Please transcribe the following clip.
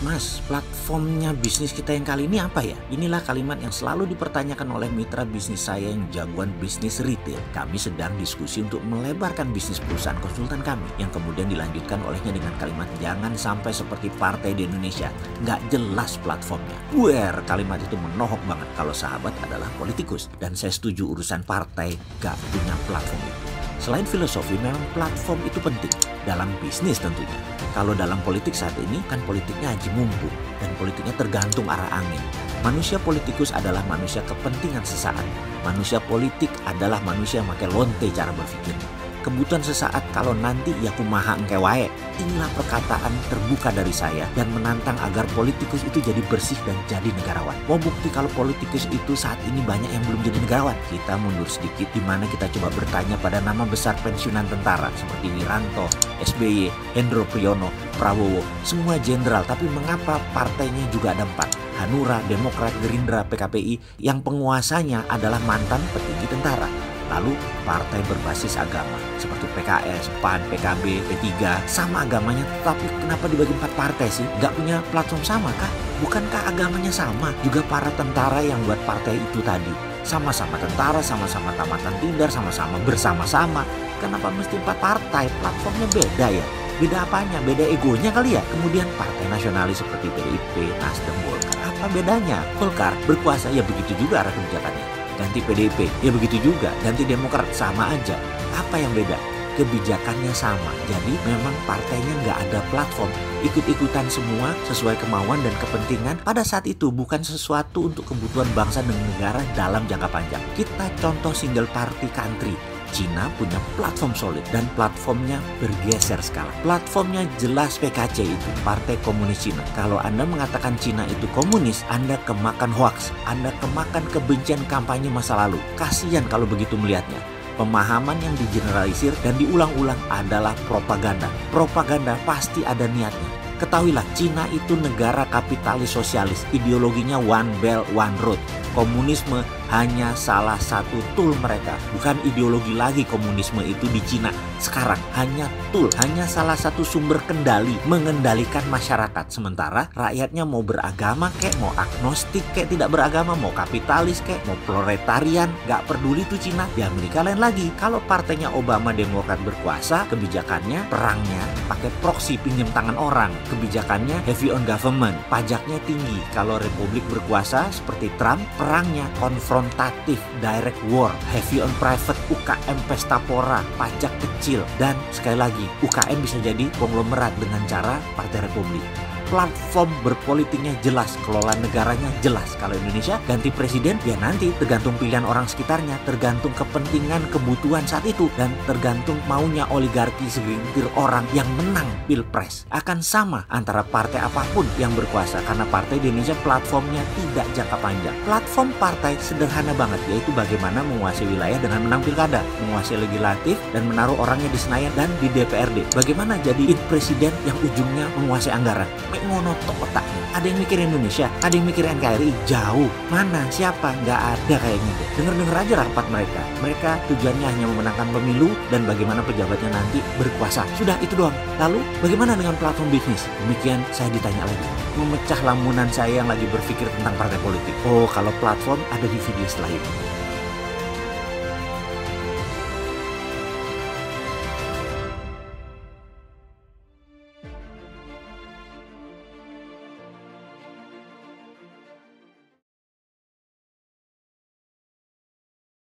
Mas, platformnya bisnis kita yang kali ini apa ya? Inilah kalimat yang selalu dipertanyakan oleh mitra bisnis saya yang jagoan bisnis retail. Kami sedang diskusi untuk melebarkan bisnis perusahaan konsultan kami, yang kemudian dilanjutkan olehnya dengan kalimat jangan sampai seperti partai di Indonesia. Nggak jelas platformnya. Kalimat itu menohok banget kalau sahabat adalah politikus. Dan saya setuju urusan partai nggak punya platform itu. Selain filosofi, memang platform itu penting dalam bisnis tentunya. Kalau dalam politik saat ini kan politiknya haji mumpung dan politiknya tergantung arah angin. Manusia politikus adalah manusia kepentingan sesaat. Manusia politik adalah manusia yang pakai lonte cara berpikir. Kebutuhan sesaat kalau nanti ya kumaha engke wae. Inilah perkataan terbuka dari saya dan menantang agar politikus itu jadi bersih dan jadi negarawan. Mau bukti kalau politikus itu saat ini banyak yang belum jadi negarawan? Kita mundur sedikit di mana kita coba bertanya pada nama besar pensiunan tentara seperti Wiranto, SBY, Hendro Priyono, Prabowo, semua jenderal. Tapi mengapa partainya juga ada 4? Hanura, Demokrat, Gerindra, PKPI yang penguasanya adalah mantan petinggi tentara. Lalu partai berbasis agama seperti PKS, PAN, PKB, P3 sama agamanya, tapi kenapa dibagi 4 partai sih? Gak punya platform sama kah? Bukankah agamanya sama? Juga para tentara yang buat partai itu tadi sama-sama tentara, sama-sama tamatan Tindar, sama-sama bersama-sama. Kenapa mesti 4 partai? Platformnya beda ya? Beda apanya? Beda egonya kali ya? Kemudian partai nasionalis seperti PDIP, Nasdem, Golkar. Apa bedanya? Golkar berkuasa ya begitu juga arah kebijakannya. Ganti PDIP, ya begitu juga. Ganti Demokrat, sama aja. Apa yang beda? Kebijakannya sama. Jadi memang partainya nggak ada platform. Ikut-ikutan semua sesuai kemauan dan kepentingan pada saat itu. Bukan sesuatu untuk kebutuhan bangsa dan negara dalam jangka panjang. Kita contoh single party country. Cina punya platform solid dan platformnya bergeser skala. Platformnya jelas PKC itu, Partai Komunis Cina. Kalau Anda mengatakan Cina itu komunis, Anda kemakan hoax, Anda kemakan kebencian kampanye masa lalu. Kasian kalau begitu melihatnya. Pemahaman yang digeneralisir dan diulang-ulang adalah propaganda. Propaganda pasti ada niatnya. Ketahuilah, Cina itu negara kapitalis sosialis. Ideologinya One Belt, One Road. Komunisme hanya salah satu tool mereka. Bukan ideologi lagi komunisme itu di Cina. Sekarang hanya tool, hanya salah satu sumber kendali mengendalikan masyarakat. Sementara rakyatnya mau beragama kek, mau agnostik kek, tidak beragama, mau kapitalis kek, mau proletarian, gak peduli tuh Cina. Di Amerika lain lagi. Kalau partainya Obama Demokrat berkuasa, kebijakannya perangnya pakai proxy, pinjam tangan orang. Kebijakannya heavy on government, pajaknya tinggi. Kalau Republik berkuasa seperti Trump, perangnya konfrontatif, direct war, heavy on private, UKM pesta pora, pajak kecil, dan sekali lagi UKM bisa jadi konglomerat dengan cara Partai Republik. Platform berpolitiknya jelas, kelola negaranya jelas. Kalau Indonesia ganti presiden, ya nanti tergantung pilihan orang sekitarnya, tergantung kepentingan kebutuhan saat itu, dan tergantung maunya oligarki segelintir orang yang menang pilpres. Akan sama antara partai apapun yang berkuasa, karena partai di Indonesia platformnya tidak jangka panjang. Platform partai sederhana banget, yaitu bagaimana menguasai wilayah dengan menang pilkada, menguasai legislatif dan menaruh orangnya di Senayan dan di DPRD. Bagaimana jadiin presiden yang ujungnya menguasai anggaran. Ngono otaknya. Ada yang mikir Indonesia, ada yang mikir NKRI, jauh. Mana? Siapa? Nggak ada kayaknya deh. Dengar-dengar aja rapat mereka. Mereka tujuannya hanya memenangkan pemilu dan bagaimana pejabatnya nanti berkuasa. Sudah, itu doang. Lalu, bagaimana dengan platform bisnis? Demikian saya ditanya lagi. Memecah lamunan saya yang lagi berpikir tentang partai politik. Oh, kalau platform ada di video setelah ini.